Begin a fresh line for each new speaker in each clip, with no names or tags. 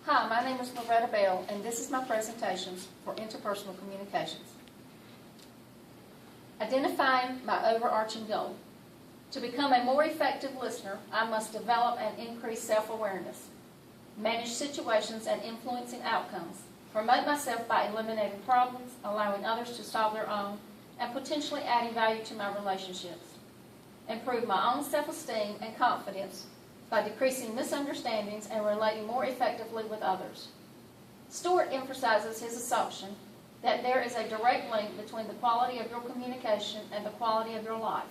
Hi, my name is Loretta Bell, and this is my presentations for interpersonal communications. Identifying my overarching goal. To become a more effective listener, I must develop and increase self-awareness, manage situations and influencing outcomes, promote myself by eliminating problems, allowing others to solve their own, and potentially adding value to my relationships. Improve my own self-esteem and confidence by decreasing misunderstandings and relating more effectively with others. Stewart emphasizes his assumption that there is a direct link between the quality of your communication and the quality of your life.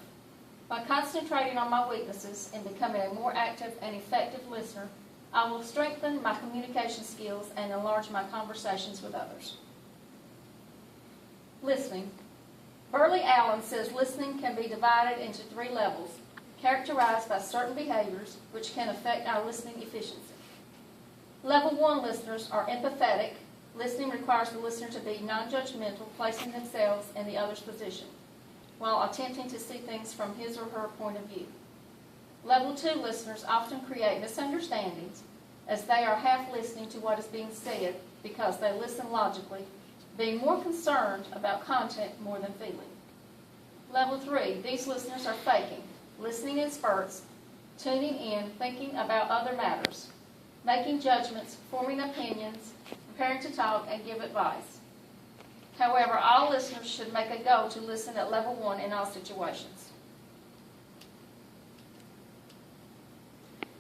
By concentrating on my weaknesses and becoming a more active and effective listener, I will strengthen my communication skills and enlarge my conversations with others. Listening. Burley Allen says listening can be divided into 3 levels, characterized by certain behaviors which can affect our listening efficiency. Level 1 listeners are empathetic. Listening requires the listener to be non-judgmental, placing themselves in the other's position, while attempting to see things from his or her point of view. Level 2 listeners often create misunderstandings as they are half listening to what is being said because they listen logically, being more concerned about content more than feeling. Level 3, these listeners are faking, listening in spurts, tuning in, thinking about other matters, making judgments, forming opinions, preparing to talk, and give advice. However, all listeners should make a goal to listen at level 1 in all situations.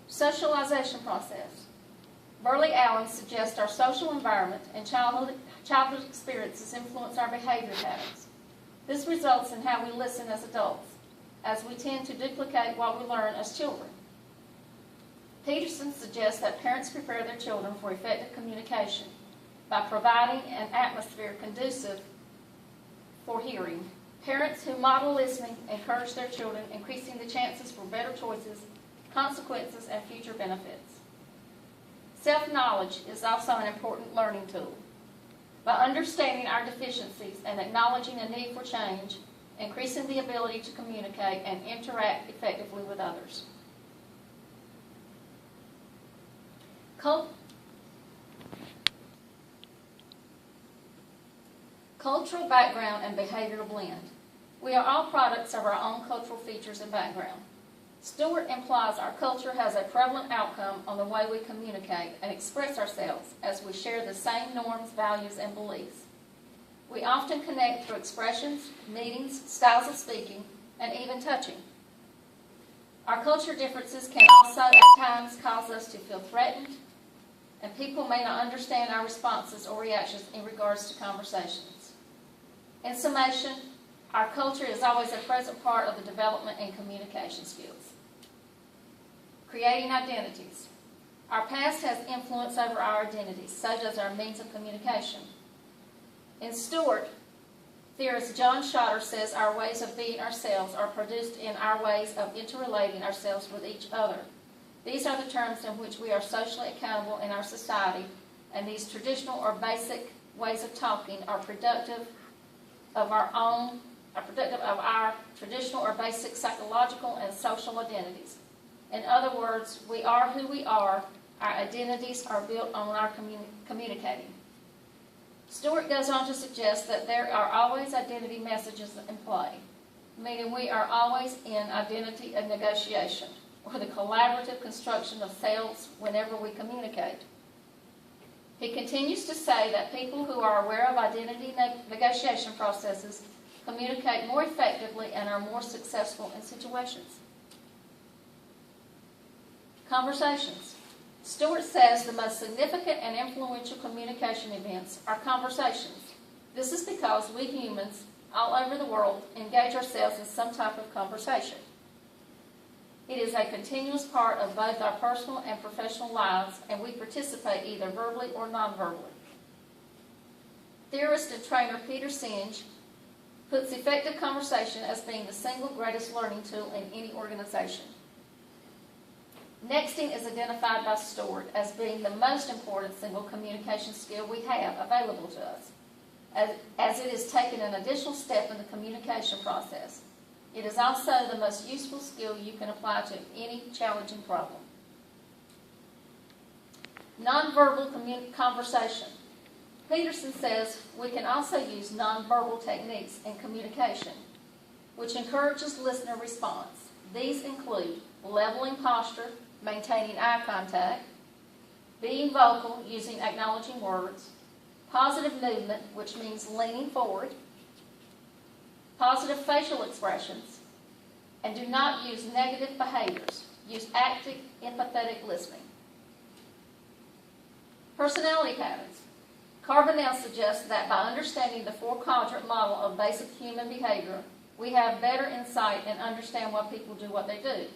Socialization process. Burley Allen suggests our social environment and childhood experiences influence our behavior patterns. This results in how we listen as adults, as we tend to duplicate what we learn as children. Peterson suggests that parents prepare their children for effective communication by providing an atmosphere conducive for hearing. Parents who model listening encourage their children, increasing the chances for better choices, consequences, and future benefits. Self-knowledge is also an important learning tool. By understanding our deficiencies and acknowledging a need for change, increasing the ability to communicate and interact effectively with others. Cultural background and behavioral blend. We are all products of our own cultural features and background. Stewart implies our culture has a prevalent outcome on the way we communicate and express ourselves as we share the same norms, values, and beliefs. We often connect through expressions, meetings, styles of speaking, and even touching. Our culture differences can also at times cause us to feel threatened, and people may not understand our responses or reactions in regards to conversations. In summation, our culture is always a present part of the development and communication skills. Creating identities. Our past has influence over our identities, so does our means of communication. In Stewart, theorist John Schotter says our ways of being ourselves are produced in our ways of interrelating ourselves with each other. These are the terms in which we are socially accountable in our society, and these traditional or basic ways of talking are productive of our traditional or basic psychological and social identities. In other words, we are who we are. Our identities are built on our communicating. Stewart goes on to suggest that there are always identity messages in play, meaning we are always in identity and negotiation, or the collaborative construction of sales whenever we communicate. He continues to say that people who are aware of identity negotiation processes communicate more effectively and are more successful in situations. Conversations. Stewart says the most significant and influential communication events are conversations. This is because we humans all over the world engage ourselves in some type of conversation. It is a continuous part of both our personal and professional lives, and we participate either verbally or non-verbally. Theorist and trainer Peter Singe puts effective conversation as being the single greatest learning tool in any organization. Nexting is identified by Stewart as being the most important single communication skill we have available to us, as it is taking an additional step in the communication process. It is also the most useful skill you can apply to any challenging problem. Nonverbal conversation. Peterson says we can also use nonverbal techniques in communication, which encourages listener response. These include leveling posture, maintaining eye contact, being vocal, using acknowledging words, positive movement, which means leaning forward, positive facial expressions, and do not use negative behaviors. Use active, empathetic listening. Personality patterns. Carbonell suggests that by understanding the four-quadrant model of basic human behavior, we have better insight and understand why people do what they do.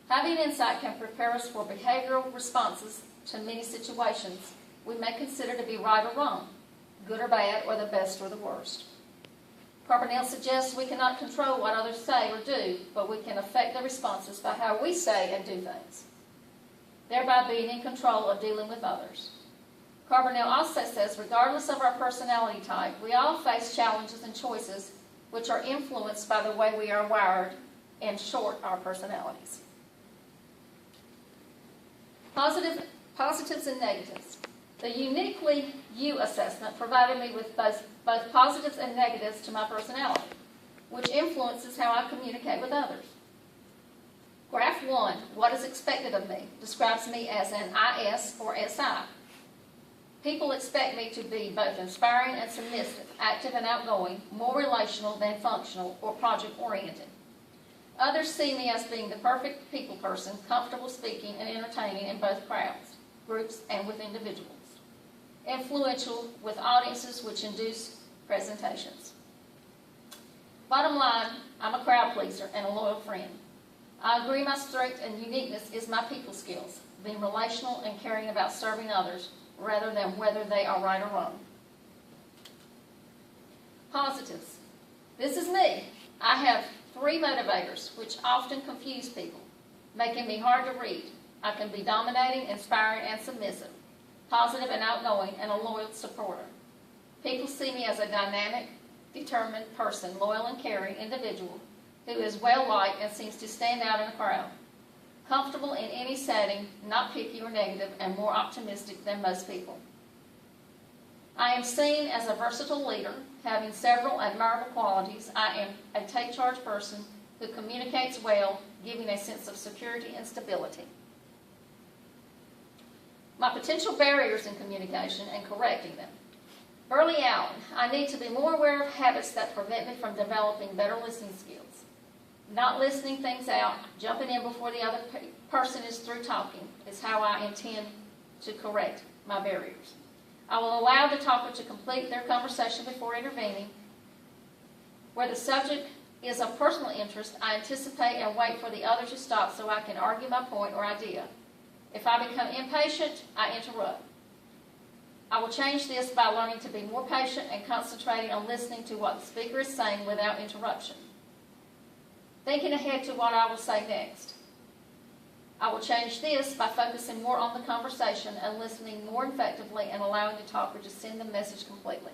Having insight can prepare us for behavioral responses to many situations we may consider to be right or wrong, good or bad, or the best or the worst. Carbonell suggests we cannot control what others say or do, but we can affect their responses by how we say and do things, thereby being in control of dealing with others. Carbonell also says regardless of our personality type, we all face challenges and choices which are influenced by the way we are wired, in short, our personalities. Positives and negatives. The Uniquely You assessment provided me with both positives and negatives to my personality, which influences how I communicate with others. Graph 1, what is expected of me, describes me as an IS or SI. People expect me to be both inspiring and submissive, active and outgoing, more relational than functional or project-oriented. Others see me as being the perfect people person, comfortable speaking and entertaining in both crowds, groups, and with individuals. Influential with audiences which induce presentations. Bottom line, I'm a crowd pleaser and a loyal friend. I agree my strength and uniqueness is my people skills, being relational and caring about serving others rather than whether they are right or wrong. Positives. This is me. I have 3 motivators which often confuse people, making me hard to read. I can be dominating, inspiring, and submissive, positive and outgoing, and a loyal supporter. People see me as a dynamic, determined person, loyal and caring individual who is well-liked and seems to stand out in a crowd. Comfortable in any setting, not picky or negative, and more optimistic than most people. I am seen as a versatile leader, having several admirable qualities. I am a take-charge person who communicates well, giving a sense of security and stability. My potential barriers in communication and correcting them. Early out, I need to be more aware of habits that prevent me from developing better listening skills. Not listening things out, jumping in before the other person is through talking is how I intend to correct my barriers. I will allow the talker to complete their conversation before intervening. Where the subject is of personal interest, I anticipate and wait for the other to stop so I can argue my point or idea. If I become impatient, I interrupt. I will change this by learning to be more patient and concentrating on listening to what the speaker is saying without interruption. Thinking ahead to what I will say next. I will change this by focusing more on the conversation and listening more effectively and allowing the talker to send the message completely.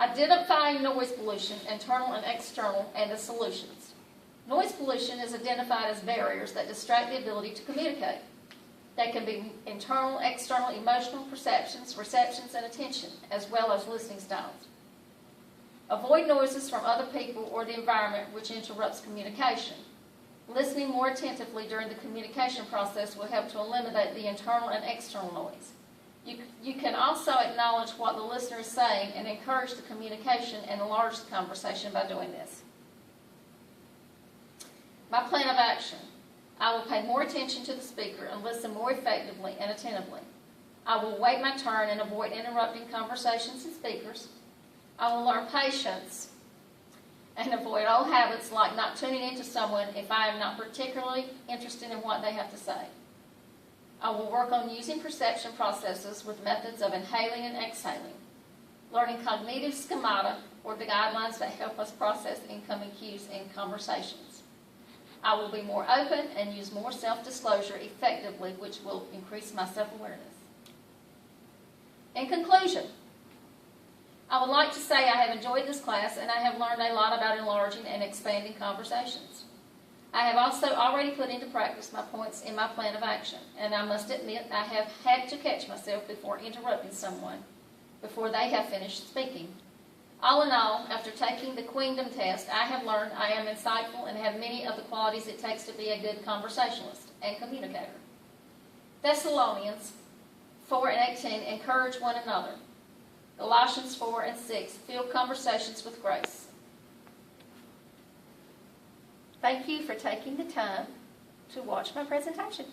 Identifying noise pollution, internal and external, and the solutions. Noise pollution is identified as barriers that distract the ability to communicate. They can be internal, external, emotional perceptions, receptions, and attention, as well as listening styles. Avoid noises from other people or the environment which interrupts communication. Listening more attentively during the communication process will help to eliminate the internal and external noise. You can also acknowledge what the listener is saying and encourage the communication and enlarge the conversation by doing this. My plan of action. I will pay more attention to the speaker and listen more effectively and attentively. I will wait my turn and avoid interrupting conversations and speakers. I will learn patience and avoid old habits like not tuning into someone if I am not particularly interested in what they have to say. I will work on using perception processes with methods of inhaling and exhaling, learning cognitive schemata or the guidelines that help us process incoming cues in conversations. I will be more open and use more self-disclosure effectively, which will increase my self-awareness. In conclusion, I would like to say I have enjoyed this class and I have learned a lot about enlarging and expanding conversations. I have also already put into practice my points in my plan of action, and I must admit I have had to catch myself before interrupting someone before they have finished speaking. All in all, after taking the Queendom test, I have learned I am insightful and have many of the qualities it takes to be a good conversationalist and communicator. Thessalonians 4:18, encourage one another. Colossians 4:6, fill conversations with grace. Thank you for taking the time to watch my presentation.